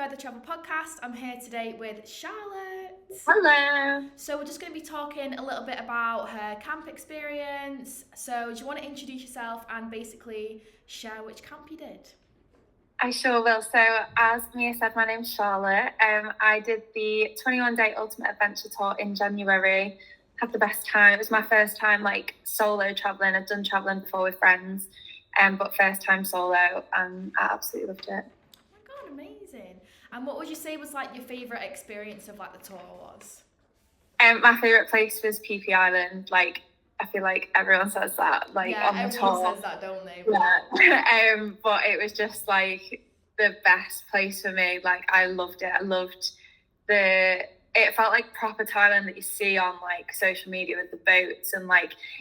Further Travel Podcast. I'm here today with Charlotte. Hello. So we're just going to be talking a little bit about her camp experience. So do you want to introduce yourself and basically share which camp you did? I sure will. So, as Mia said, my name's Charlotte. I did the 21-day Ultimate Adventure Tour in January. Had the best time. It was my first time solo traveling. I'd done traveling before with friends, but first time solo, and I absolutely loved it. Oh my god, amazing! And what would you say was your favourite experience of the tour was? My favourite place was PP Island. I feel like everyone says that, yeah, on the everyone tour. says that, don't they? Yeah. But it was just the best place for me. I loved it. I loved it felt like proper Thailand that you see on social media with the boats, and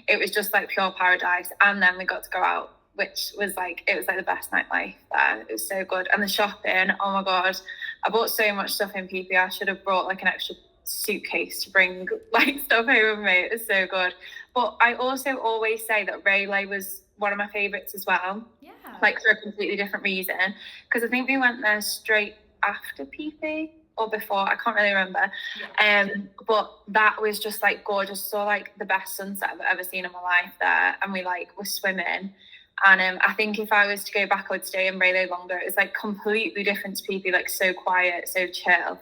it was just pure paradise. And then we got to go out, which was it was the best nightlife there. It was so good. And the shopping, oh my god, I bought so much stuff in PP. I should have brought an extra suitcase to bring stuff home with me. It was so good. But I also always say that Rayleigh was one of my favourites as well. Yeah. For a completely different reason. Because I think we went there straight after PP or before. I can't really remember. Yeah. But that was just gorgeous. Saw the best sunset I've ever seen in my life there. And we were swimming. And I think if I was to go back, I would stay in Rayleigh longer. It was completely different to PP, so quiet, so chill,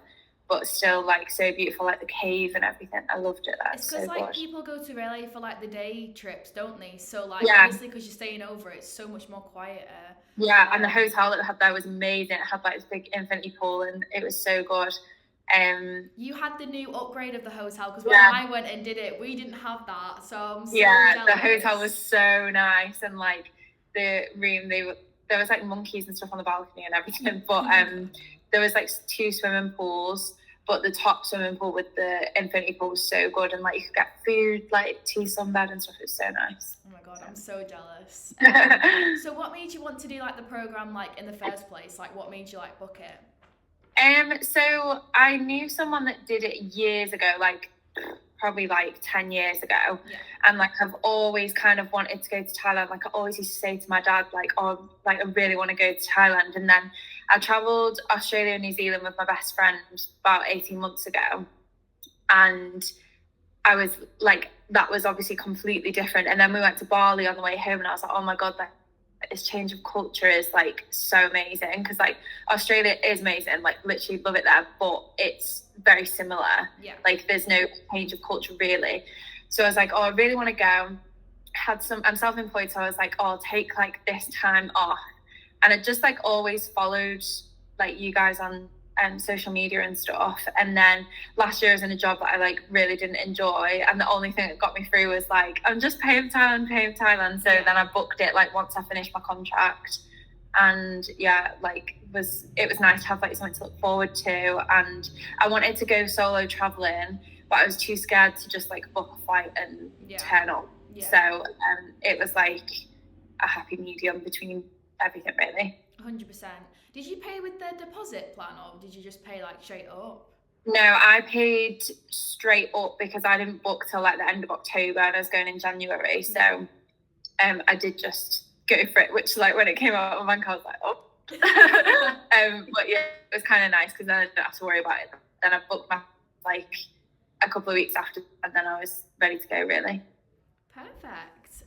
but still so beautiful, the cave and everything. I loved it there. It's because so good. People go to Raleigh for the day trips, don't they? So yeah. Obviously because you're staying over, it's so much more quieter. Yeah, and the hotel that we had there was amazing. It had this big infinity pool, and it was so good. You had the new upgrade of the hotel, because when I went and did it, we didn't have that. So I'm so jealous. The hotel was so nice, and the room, there was monkeys and stuff on the balcony and everything. But there was 2 swimming pools. But the top swimming pool with the infinity pool was so good, and you could get food, tea, sunbed and stuff. It was so nice. Oh my god, I'm so jealous. So what made you want to do the program in the first place? What made you book it? So I knew someone that did it years ago, probably 10 years ago. Yeah. And I've always kind of wanted to go to Thailand. I always used to say to my dad, I really want to go to Thailand. And then I travelled Australia and New Zealand with my best friend about 18 months ago. And I was that was obviously completely different. And then we went to Bali on the way home, and I was like, oh my God, this change of culture is so amazing. Because Australia is amazing, literally love it there, but it's very similar. Yeah. There's no change of culture really. So I was like, oh, I really want to go. I'm self-employed, so I was like, oh, I'll take this time off. And it just always followed you guys on social media and stuff. And then last year I was in a job that I really didn't enjoy, and the only thing that got me through was I'm just paying Thailand. So then I booked it once I finished my contract. And yeah, it was nice to have something to look forward to. And I wanted to go solo traveling, but I was too scared to just book a flight and turn up. Yeah. So it was a happy medium between everything really. 100%. Did you pay with the deposit plan, or did you just pay straight up? No, I paid straight up because I didn't book till the end of October, and I was going in January. So I did just go for it, which when it came out of my bank, I was oh. But yeah, it was kind of nice because then I didn't have to worry about it. Then I booked my a couple of weeks after, and then I was ready to go really. Perfect.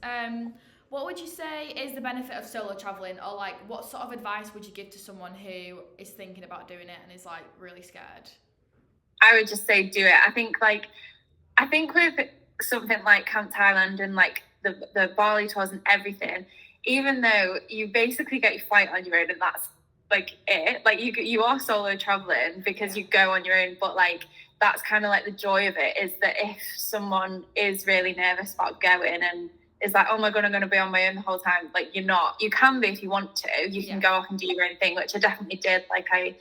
What would you say is the benefit of solo traveling, or what sort of advice would you give to someone who is thinking about doing it and is really scared? I would just say do it. I think with something like Camp Thailand and the Bali tours and everything, even though you basically get your flight on your own and that's it, you are solo traveling because you go on your own, but that's kind of the joy of it, is that if someone is really nervous about going and is oh my God, I'm going to be on my own the whole time, you're not. You can be if you want to. You can go off and do your own thing, which I definitely did. I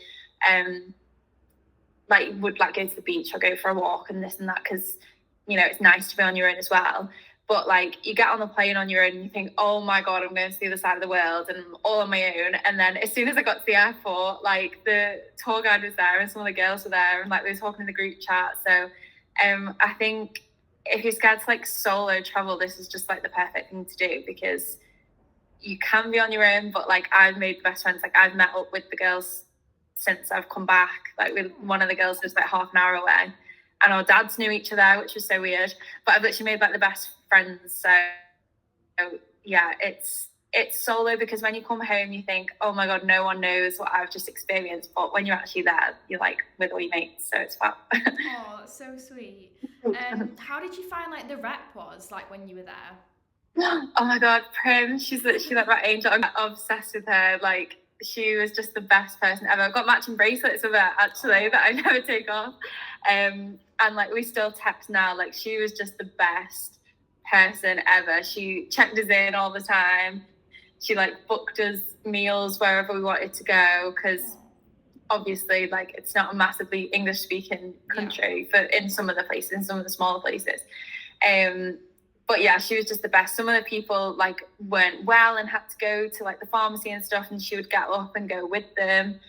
would go to the beach or go for a walk and this and that, because it's nice to be on your own as well. But you get on the plane on your own and you think, oh my God, I'm going to the other side of the world and I'm all on my own. And then as soon as I got to the airport, the tour guide was there and some of the girls were there, and they were talking in the group chat. So I think if you're scared to solo travel, this is just the perfect thing to do, because you can be on your own, but I've made the best friends. I've met up with the girls since I've come back. Like with one of the girls was like half an hour away, and our dads knew each other, which was so weird. But I've literally made like the best friends. So yeah, it's solo, because when you come home you think, oh my god, no one knows what I've just experienced, but when you're actually there, you're like with all your mates, so it's fun. Oh, so sweet. How did you find like the rep was like when you were there? Oh my god, Prim, she's literally like my angel. I'm obsessed with her. Like, she was just the best person ever. I've got matching bracelets of her actually that I never take off. And like we still text now. Like, she was just the best person ever. She checked us in all the time. She like booked us meals wherever we wanted to go, because obviously like it's not a massively English speaking country in some of the places, in some of the smaller places. But yeah, she was just the best. Some of the people like weren't well and had to go to like the pharmacy and stuff, and she would get up and go with them.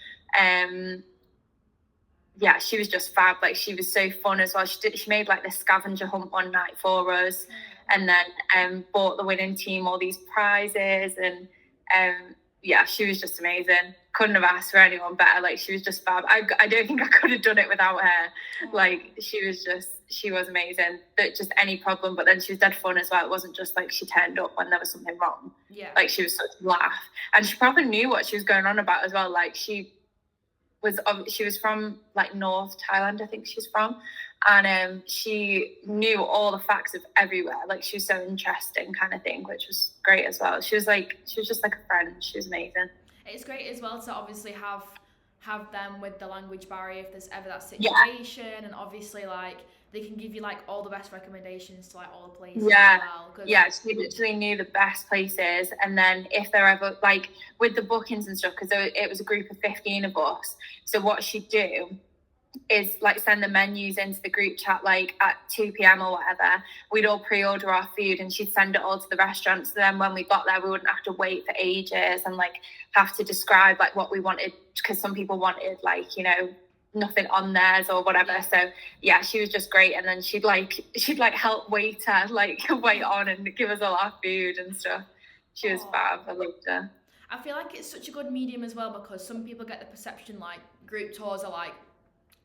Yeah, she was just fab. Like, she was so fun as well. She made like the scavenger hunt one night for us, and then bought the winning team all these prizes, and yeah, she was just amazing. Couldn't have asked for anyone better. Like, she was just fab. I don't think I could have done it without her. Like, she was amazing. That just any problem, but then she was dead fun as well. It wasn't just like she turned up when there was something wrong. Yeah. Like, she was such a laugh, and she probably knew what she was going on about as well. Like, she was from like North Thailand, I think she's from, and she knew all the facts of everywhere. Like, she was so interesting, kind of thing, which was great as well. She was just like a friend. She was amazing. It's great as well to obviously have them with the language barrier if there's ever that situation, and obviously like they can give you like all the best recommendations to like all the places as well. Yeah, she literally knew the best places, and then if they're ever like with the bookings and stuff, because it was a group of 15 of us, so what she'd do is like send the menus into the group chat like at 2 p.m. or whatever. We'd all pre-order our food, and she'd send it all to the restaurant, so then when we got there we wouldn't have to wait for ages and like have to describe like what we wanted, because some people wanted like, you know, nothing on theirs or whatever. So yeah, she was just great. And then she'd help waiter like wait on and give us all our food and stuff. She was fab. I loved her. I feel like it's such a good medium as well, because some people get the perception like group tours are like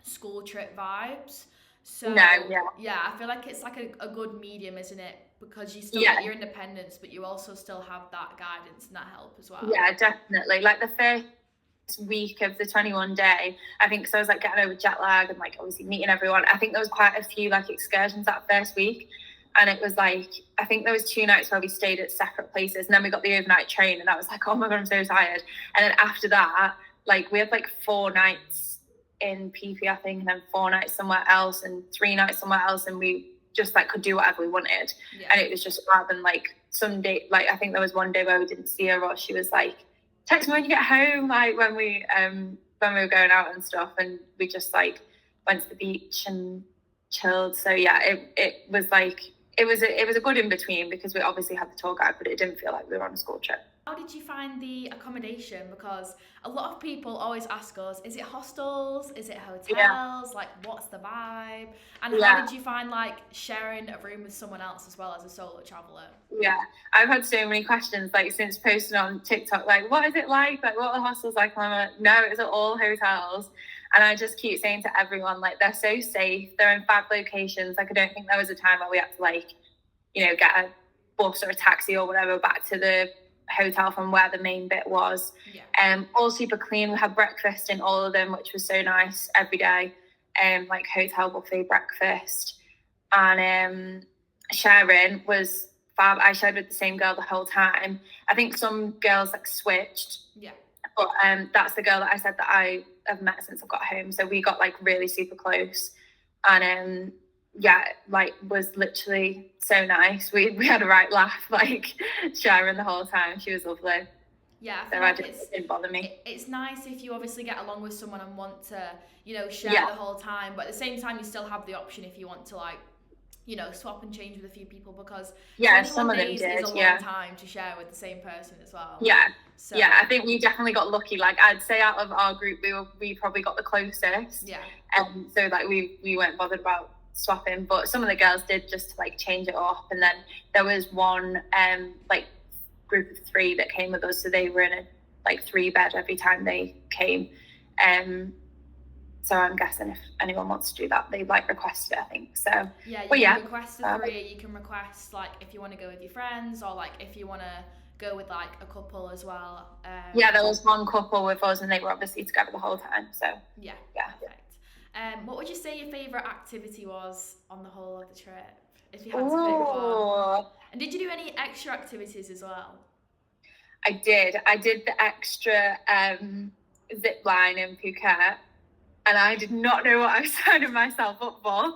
school trip vibes. So yeah, I feel like it's like a good medium, isn't it? Because you still get your independence, but you also still have that guidance and that help as well. Yeah, definitely. Like the first week of the 21 day, I think, so I was like getting over jet lag and like obviously meeting everyone. I think there was quite a few like excursions that first week, and it was like, I think there was 2 nights where we stayed at separate places, and then we got the overnight train, and I was like, oh my god, I'm so tired. And then after that, like we had like 4 nights in PP, I think, and then 4 nights somewhere else and 3 nights somewhere else, and we just like could do whatever we wanted. And it was just fab. And like some day, like I think there was one day where we didn't see her, or she was like, text me when you get home, like when we were going out and stuff, and we just like went to the beach and chilled. So yeah, it was like it was a good in between, because we obviously had the tour guide, but it didn't feel like we were on a school trip. How did you find the accommodation? Because a lot of people always ask us, is it hostels? Is it hotels? Yeah. Like, what's the vibe? And how did you find like sharing a room with someone else as well as a solo traveller? Yeah, I've had so many questions like since posting on TikTok, like, what is it like? Like, what are the hostels like? And I'm like, no, it's all hotels. And I just keep saying to everyone, like, they're so safe. They're in fab locations. Like, I don't think there was a time where we had to like, you know, get a bus or a taxi or whatever back to the hotel from where the main bit was. All super clean. We had breakfast in all of them, which was so nice every day. Like hotel buffet breakfast. And sharing was fab. I shared with the same girl the whole time. I think some girls like switched. But that's the girl that I said that I have met since I got home. So we got like really super close. And like was literally so nice. We had a right laugh, like sharing the whole time. She was lovely. Yeah, so like it didn't bother me. It's nice if you obviously get along with someone and want to, you know, share the whole time, but at the same time you still have the option if you want to like, you know, swap and change with a few people, because some of them did. Is a long time to share with the same person as well. So, I think we definitely got lucky. Like I'd say out of our group, we probably got the closest. So like we weren't bothered about swapping, but some of the girls did, just to like change it up. And then there was one like group of 3 that came with us, so they were in a like 3 bed every time they came. So I'm guessing if anyone wants to do that, they like requested it, I think. So yeah, you can request a 3. You can request like if you want to go with your friends, or like if you want to go with like a couple as well. Yeah, there was one couple with us, and they were obviously together the whole time. So yeah. Perfect. What would you say your favourite activity was on the whole of the trip, if you had to pick one? And did you do any extra activities as well? I did the extra zip line in Phuket, and I did not know what I was signing myself up for.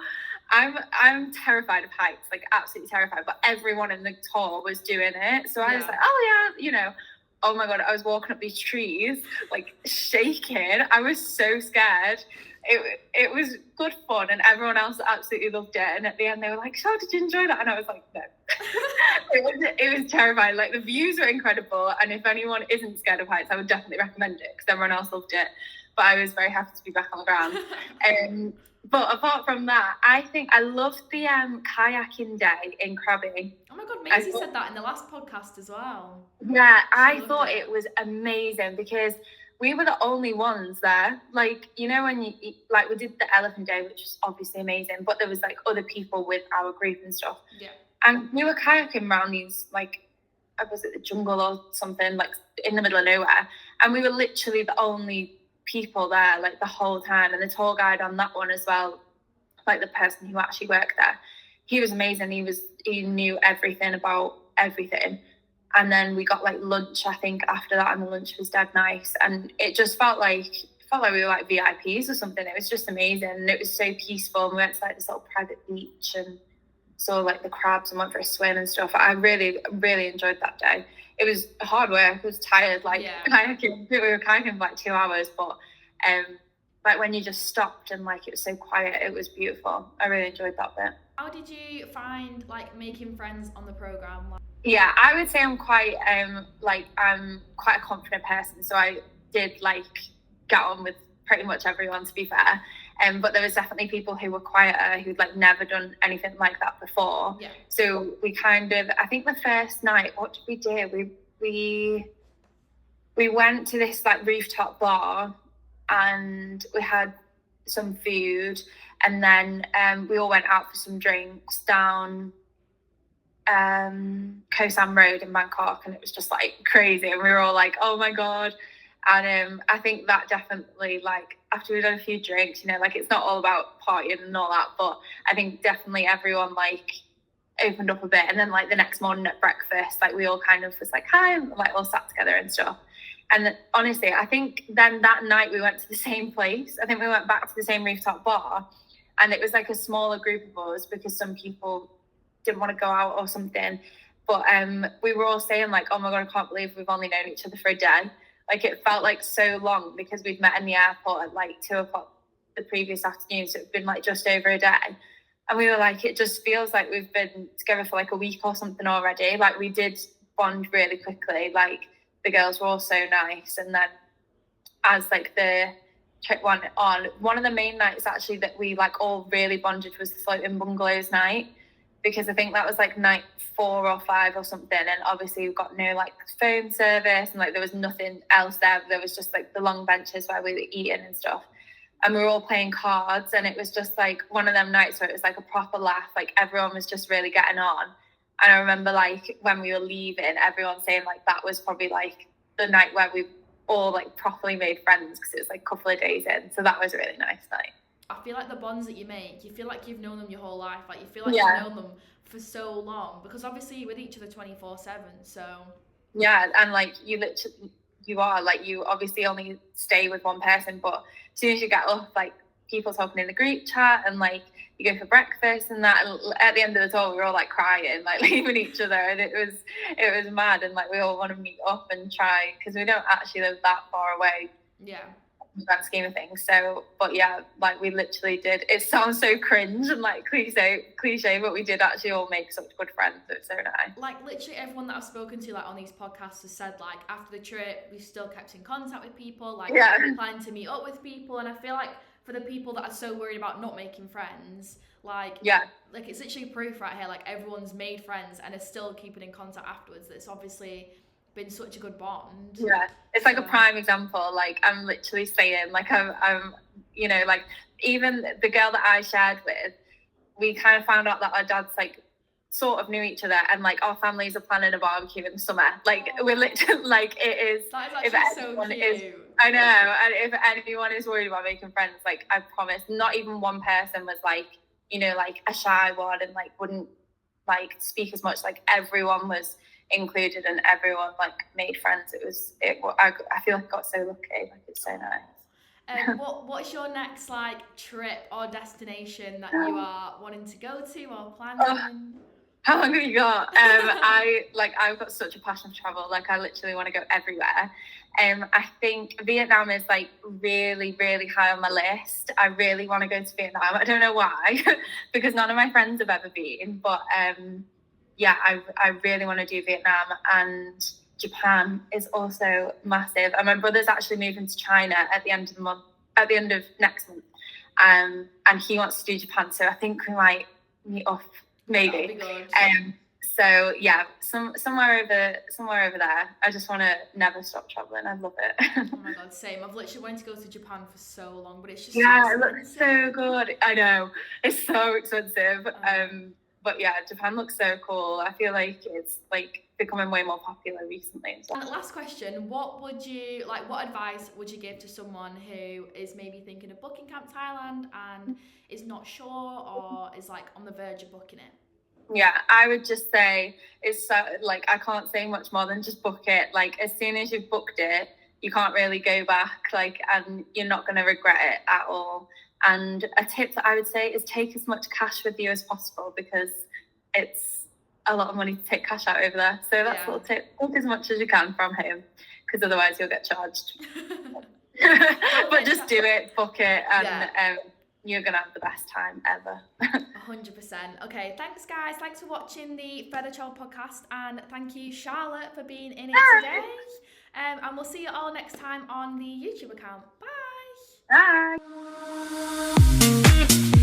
I'm terrified of heights, like absolutely terrified, but everyone in the tour was doing it. So I was like, oh yeah, you know, oh my God, I was walking up these trees, like shaking. I was so scared. It was good fun, and everyone else absolutely loved it. And at the end they were like, so did you enjoy that? And I was like, no. it was terrifying. Like the views were incredible, and if anyone isn't scared of heights, I would definitely recommend it because everyone else loved it. But I was very happy to be back on the ground. But apart from that, I think I loved the kayaking day in Krabi. Oh my God, Maisie said that in the last podcast as well. Yeah, I thought it was amazing because we were the only ones there. Like, you know, when you like we did the elephant day, which was obviously amazing, but there was like other people with our group and stuff. Yeah. And we were kayaking around these, like, was it the jungle or something, like in the middle of nowhere. And we were literally the only people there, like the whole time. And the tour guide on that one as well, like the person who actually worked there, he was amazing. He knew everything about everything. And then we got like lunch, I think, after that, and the lunch was dead nice. And it just felt like we were like VIPs or something. It was just amazing. And it was so peaceful. And we went to like this little private beach and saw like the crabs and went for a swim and stuff. I really, really enjoyed that day. It was hard work. I was tired, like kayaking. We were kayaking for like 2 hours, but like when you just stopped and like it was so quiet, it was beautiful. I really enjoyed that bit. How did you find like making friends on the program? Yeah, I would say I'm quite I'm quite a confident person, so I did like get on with pretty much everyone, to be fair. But there was definitely people who were quieter, who'd like never done anything like that before. Yeah. So we kind of, I think the first night, what did we do? We went to this like rooftop bar, and we had some food, and then we all went out for some drinks down Koh Sam Road in Bangkok, and it was just like crazy, and we were all like, oh my God. And I think that definitely, like, after we'd done a few drinks, you know, like it's not all about partying and all that, but I think definitely everyone like opened up a bit. And then like the next morning at breakfast, like we all kind of was like, hi, and like all sat together and stuff. And honestly, I think then that night we went to the same place. I think we went back to the same rooftop bar, and it was like a smaller group of us because some people didn't want to go out or something. But we were all saying like, oh my God, I can't believe we've only known each other for a day. Like it felt like so long because we'd met in the airport at like 2 o'clock the previous afternoon. So it'd been like just over a day. And we were like, it just feels like we've been together for like a week or something already. Like we did bond really quickly. Like the girls were all so nice. And then as like the trip went on, one of the main nights actually that we like all really bonded was the floating bungalows night, because I think that was like night 4 or 5 or something. And obviously we've got no like phone service, and like there was nothing else there. There was just like the long benches where we were eating and stuff. And we were all playing cards, and it was just like one of them nights where it was like a proper laugh. Like everyone was just really getting on. And I remember like when we were leaving, everyone saying like that was probably like the night where we all like properly made friends, because it was like a couple of days in. So that was a really nice night. I feel like the bonds that you make, you feel like you've known them your whole life. Like you feel like you've known them for so long, because obviously you're with each other 24/7. So yeah, and like you obviously only stay with one person, but as soon as you get up, like people talking in the group chat, and like you go for breakfast and that, and at the end of the tour we were all like crying, like leaving each other, and it was mad. And like we all want to meet up and try, because we don't actually live that far away. Yeah. In the grand scheme of things. So, but yeah, like we literally did. It sounds so cringe and like cliche, but we did actually all make such good friends. It was so nice. Like literally everyone that I've spoken to like on these podcasts has said like after the trip we still kept in contact with people, like planning to meet up with people. And I feel like for the people that are so worried about not making friends, like it's literally proof right here. Like everyone's made friends and is still keeping in contact afterwards. It's obviously been such a good bond. Yeah, it's like a prime example. Like, I'm literally saying, like, I'm you know, like, even the girl that I shared with, we kind of found out that our dads, like, sort of knew each other, and like our families are planning a barbecue in the summer. Like, we're literally, like, it is. That is actually so cute. I know, and if anyone is worried about making friends, like, I promise, not even one person was like, you know, like a shy one and like wouldn't like speak as much. Like, everyone was included and everyone like made friends. I feel like I got so lucky. Like, it's so nice. What's your next like trip or destination that you are wanting to go to or planning? How long have you got? I've got such a passion for travel. Like, I literally want to go everywhere. I think Vietnam is like really, really high on my list. I really want to go to Vietnam. I don't know why, because none of my friends have ever been. But yeah, I really want to do Vietnam, and Japan is also massive. And my brother's actually moving to China at the end of next month. And he wants to do Japan, so I think we might meet up. Maybe. So yeah, somewhere over there. I just want to never stop traveling. I love it. Oh my god, same. I've literally wanted to go to Japan for so long, but it's just it looks so good. I know, it's so expensive. But yeah, Japan looks so cool. I feel like it's like becoming way more popular recently. And last question, what advice would you give to someone who is maybe thinking of booking Camp Thailand and is not sure or is like on the verge of booking it? Yeah, I would just say it's so, like, I can't say much more than just book it. Like, as soon as you've booked it, you can't really go back, like, and you're not going to regret it at all. And a tip that I would say is take as much cash with you as possible, because it's a lot of money to take cash out over there. So that's a little tip. Book as much as you can from home, because otherwise you'll get charged. But just do it, book it, and you're going to have the best time ever. 100%. Okay, thanks guys. Thanks for watching the Feather Child podcast, and thank you, Charlotte, for being in it today. And we'll see you all next time on the YouTube account. Bye. Bye.